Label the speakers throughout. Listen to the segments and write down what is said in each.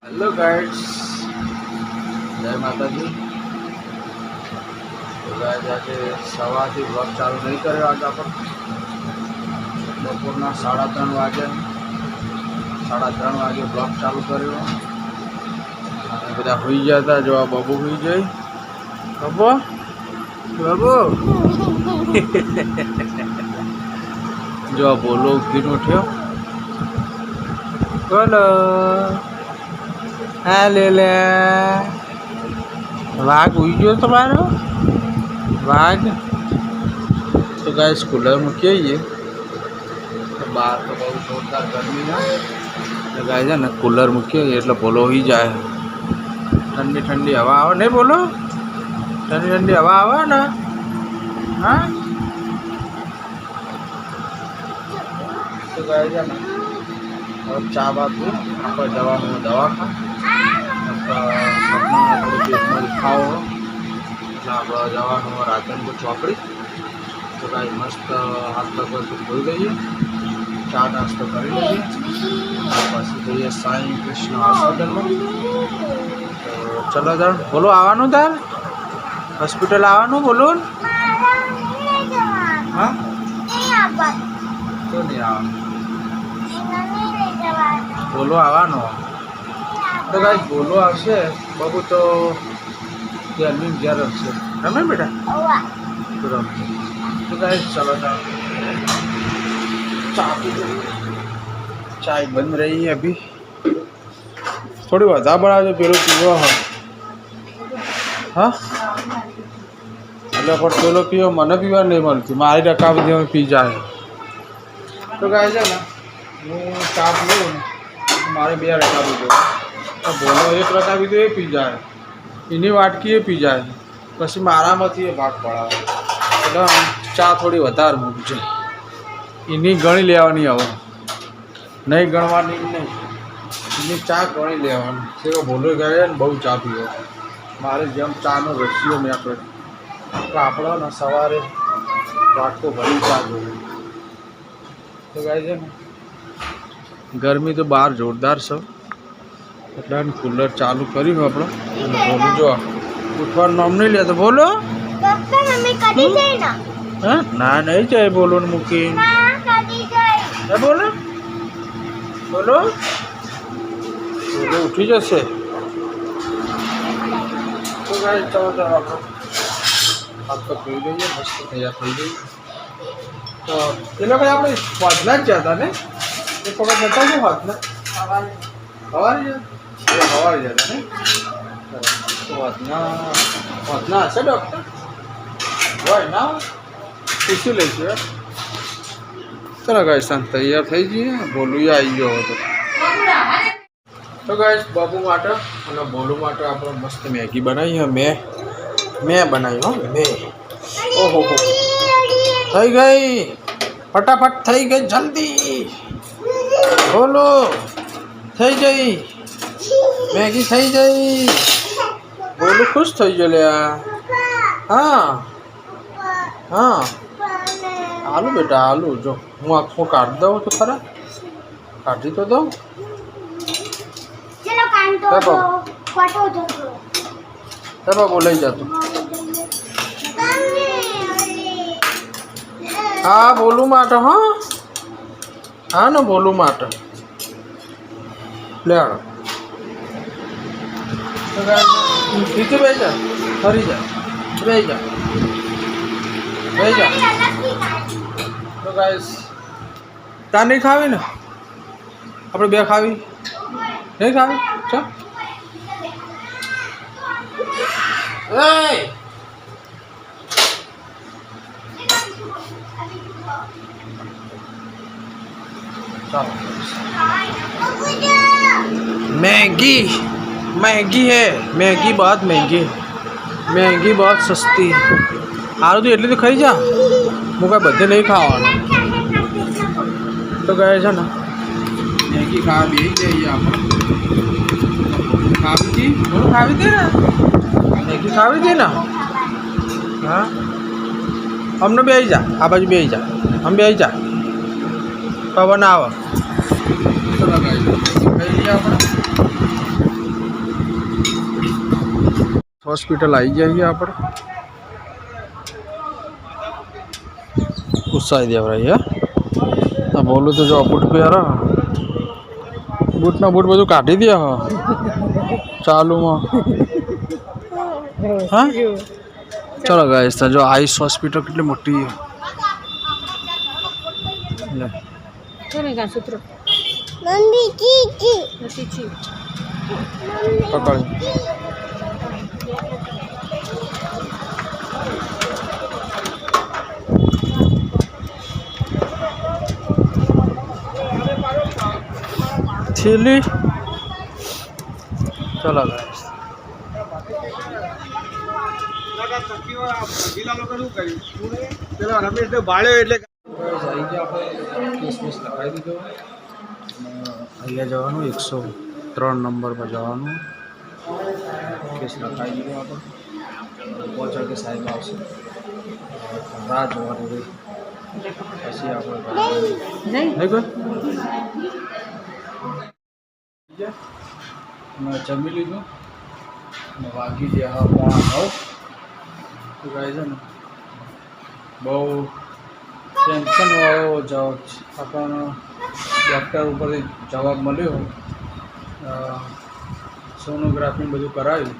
Speaker 1: Hello guides, जय माता दी। तो गाइस आज सवारथी ब्लॉग चालू नहीं करे। आज आपण बपोरना 3:30 वागे 3:30 वागे ब्लॉग चालू कर्यो। बधा हुई गया था। जो आ बाबू हुई जाए। बाबू बाबू जो आ बोलो उठीने उठ्यो। बोलो हाँ ले ले। वाघ हुई गयो तुम्हारो वाघ। तो गाइस कूलर मूकी आइए। तो बाहर तो बहुत जोरदार गर्मी है। तो गाइस है ना कूलर मूकी आइए એટલે બોલો ही जाए। ठंडी ठंडी हवा आवे नहीं बोलो। ठंडी ठंडी हवा आवे ना। हाँ तो गाइस है ना और चा बात हुई आप दवा में दवा खा सपना थोड़ी पेट में खाओ आप दवा रातन को चौकड़ी। तो गाइस मस्त हाथ पग धोई लीजिए, चा नास्तो कर लीजिए, પછી જઈએ સાઈ કૃષ્ણ હોસ્પિટલ में। तो चलो तार बोलो आवानू तार हॉस्पिटल आवानू बोलो। हाँ तो नहीं आवानू बोलो आवानो। तो गाइस बोलो आवशे बाबू तो गर्मी ज्यादा रमशे रमे बेटा तो रमशे। तो गाइस चलो जाओ चा पी लो। चाय बन रही है अभी। थोड़ी वधा बढ़ाजो पेलो पीवो है। हाँ એટલે પણ પેલો પીવો મને પીવા નહીં મળતી। મારી રકાબી में पी जाए। तो गाइस है ना હું ચા પીવું ને મારે 2 રકાબી દો। तो बोलो 1 रकाबी तो ये पी जाए, इन्हीं वाटकी ये पी जाए, પછી મારામાંથી એ ભાગ પડાવે। એટલે ચા થોડી વધારે મૂકજો। એની ગણી લેવાની હવે, નહીં ગણવાની નહીં, એની ચા ગણી લેવાની છે। બોલો ગયા ને બહુ ચા પીવો। મારે જેમ ચાનો રસીઓ મેં આપણે તો આપણે ને સવારે વાટકો ભરી ચા જોઈએ। તો ગાય છે ને गर्मी तो बाहर जोरदार सब એટલે कूलर चालू કર્યું આપણે। અને બોલું જો ઉઠવાનું નામ નહીં લે તો બોલો
Speaker 2: ડોક્ટર મમ્મી કદી જાય ના।
Speaker 1: હા ના નહીં જાય બોલો ને મૂકી
Speaker 2: ના કદી જાય
Speaker 1: એ બોલો બોલો બોલો ઉઠી જશે। તો ગાઈસ ચલો ચલો આપણે હાથ પગ ધોઈ લઈએ, મસ્ત તૈયાર થઈ ગઈ। તો એ લોકો આપણે વાજના જ જતા ને एक वक्त बताओ वो हाथ ना हवारी जाता है। तो हाथना है डॉक्टर वो है ना पूछी ले। चलो गाइस तैयार थी जाइए। बोलू आई गयो तो गाइस बाबू माटे और बोलू माटे आप मस्त मैगी बनाई है। मैं बनाई हो मैं। ओहो हो थी गई फटाफट थी गई जल्दी बोलो थी गई मैगी थी गई। बोलो खुश थी गया। हाँ हाँ आलू बेटा आलू जो हूँ आँखों काट दो तो खरा काटी तो दो। बाबू ले जा तू। हाँ बोलू माटे हाँ हाँ ना बोलू माटे ले आओ। तो पीछे बैठ जा फरी जा बैठ जा बैठ जा। तो गाइस ता नहीं खावी ना આપણે 2 ખાવી नहीं खावी चल ए मैगी महंगी है। मैगी बहुत महंगी है। मैगी बहुत सस्ती है। हारू तो एटली तो खाई जा હું કાંઈ બધે નહીં ખાવાનું। તો ગયે છે ને मैगी खावा बेही जाइए आप खावी थी बोलो खावी थी ना मैगी खावी थी ना। हाँ हमने बेही जा आ बाजू बेही जा हम बेही जा पवन आव। चलो खाई लिया अपने। હોસ્પિટલ આવી જઈએ આપણે ગુસ્સાઈ દેવરાઈ હા બોલું તો જો બૂટ પહેરો બૂટના બૂટ બધું કાઢી દે હા ચાલુમાં હા ચલો ગાઈસ જો આઈસ હોસ્પિટલ કેટલી મોટી લે
Speaker 2: મમ્મી ચીચી
Speaker 1: પકડ છેલ્લી ચલો ગાઈસ અહીંયા જવાનું 103 નંબર પર જવાનું કેસ લખાઈ દીધો આપણે 5 વાગે સાહેબ આવશે રાહ જોવાની રહી પછી આપણે નહીં કોઈ મેં જમી લીધું અને વાગી ગયા 8:45 તો ગાય છે ને બહુ ટેન્શનવાળો જવાબ આપણને ડૉક્ટર ઉપરથી જવાબ મળ્યો સોનોગ્રાફી બધું કરાવ્યું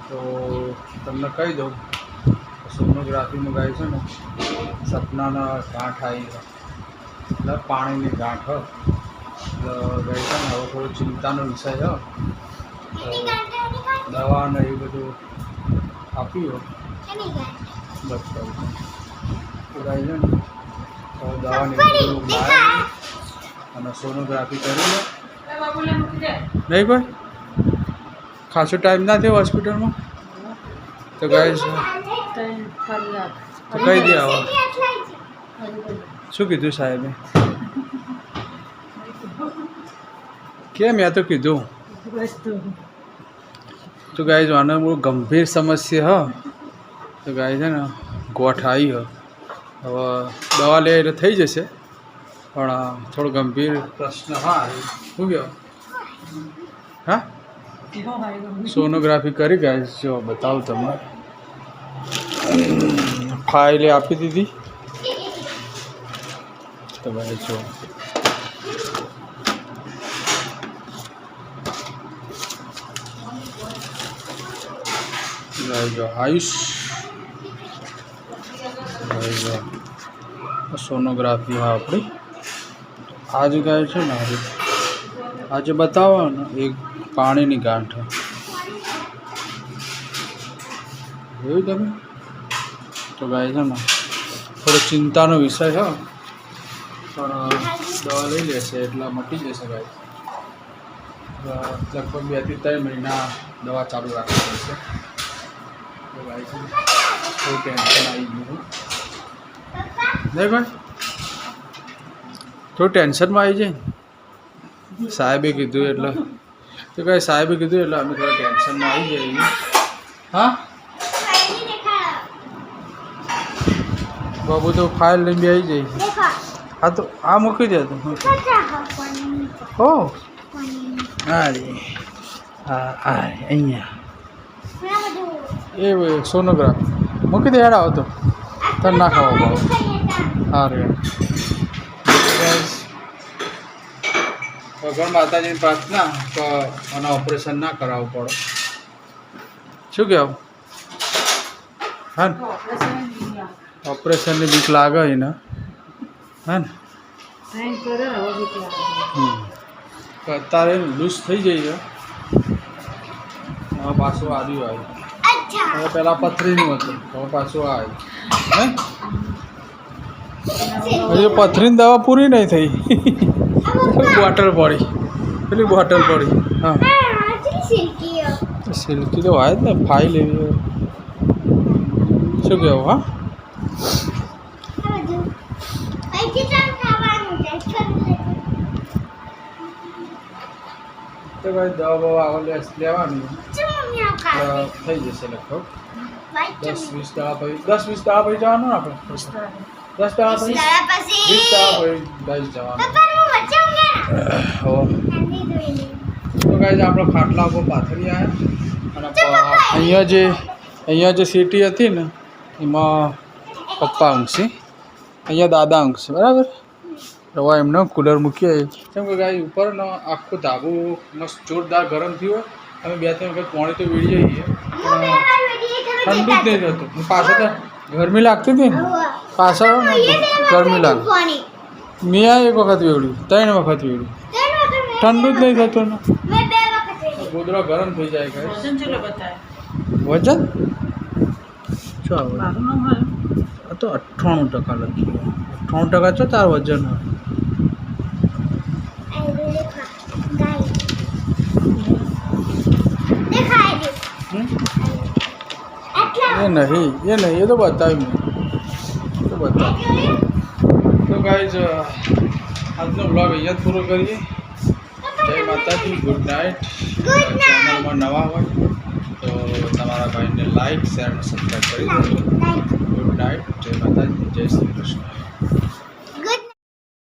Speaker 1: તો તમને કહી દઉં સોનોગ્રાફીમાં ગાય છે ને સપનાના ગાંઠ આવી એટલે પાણીની ગાંઠ એટલે ગાય છે ને હવે થોડો ચિંતાનો વિષય છે દવા ને એ બધું આપ્યું બતાવું ગાય છે ને તો દવાની બધું લાવી અને સોનોગ્રાફી કરી લે નહીં કોઈ ખાસો ટાઈમ ના થયો હોસ્પિટલમાં તો ગાય છે તો કહી દે હવે શું કીધું સાહેબે કેમ યા તો કીધું તો ગાય જો આને બહુ ગંભીર સમસ્યા હ તો ગાય છે ને ગોઠ આવી હ હવે દવા લે એટલે થઈ જશે પણ થોડો ગંભીર પ્રશ્ન હા શું કહો હા સોનોગ્રાફી કરી ગાય જો બતાવું તમને ફાઇલે આપી દીધી તો ભાઈ જો જો આયુષ જો સોનોગ્રાફી હા આપણી આજે ગાય છે ને આજે બતાવો ને એક પાણીની ગાંઠ જોયું તમે તો ગાય છે ને થોડો ચિંતાનો વિષય છે પણ દવા લઈ લેશે એટલે મટી જશે ગાય લગભગ 2 થી 3 મહિના દવા ચાલુ રાખવી પડશે તો ગાય છે કોઈ ટેન્શન આવી ગયું નહીં ભાઈ થોડું ટેન્શનમાં આવી જાય સાહેબે કીધું એટલે તો કાંઈ સાહેબે કીધું એટલે અમે થોડા ટેન્શનમાં આવી જઈએ હા બાબુ તો ફાઇલ લઈને બી આવી જાય હા તો આ મૂકી દે તો હો હા હા અહીંયા એ સોનોગ્રાફી મૂકી દે હેડ આવો તો તને ના ખાવા ભાવ હા રે ભગવાન માતાજીની પ્રાર્થના તો મને ઓપરેશન ના કરાવવું પડે શું કહેવું હા ને ઓપરેશનની બીક લાગે એને હા ને અત્યારે લૂઝ થઈ જઈએ હવે પાછું આવ્યું હવે પહેલાં પથરીનું હતું હવે પાછું આવ્યું હે હજી પથરીની દવા પૂરી નહીં થઈ બોટલ પડી પેલી બોટલ પડી હા સિલ્કી તો હોય જ ને ફાઇલ એવી શું કહેવું હા તો ભાઈ દવા બવા લેવાની થઈ જશે લગભગ 10-20 દાડા પછી 10-20 દાડા પછી જવાનું ને આપણે 10 દાડા પછી 20 દાડા પછી જવાનું તો ગાઈઝ આપણો ખાટલા ઉપર પાથરી આવ્યા અને અહીંયા જે સીટી હતી ને એમાં પપ્પા ઊંઘશે, અહીંયા દાદા ઊંઘશે, બરાબર. રવા એમને કુલર મૂકીએ કેમ કે ગાય ઉપર ને આખું ધાબુ મસ્ત જોરદાર ગરમ થયું હોય. અમે 2-3 વખત પાણી તો વીડીએ છીએ પણ ઠંડુ જ નહીં થતું. પાછળ તો ગરમી લાગતી હતી ને, પાછળ ગરમી લાગતી. મેં આ 1 વખત વેવડ્યું, 3 વખત વેવડ્યું, ઠંડુ જ નહીં થતું ને. ગોદડો ગરમ થઈ જાય ગાય. વજન શું આવે? આ તો 98% લખ્યું. 98% છો તાર વજન હોય. એ નહીં એ તો બતાવ્યું મેં, તો બતાવ્યું. તો ગાઈઝ આજનો બ્લોગ અહીંયા જ પૂરો કરીએ. જય માતાજી, ગુડ નાઇટ. ચેનલમાં નવા હોય તો તમારા ભાઈને લાઈક શેર અને સબસ્ક્રાઈબ કરી દેજો. ગુડ નાઇટ, જય માતાજી, જય શ્રી કૃષ્ણ.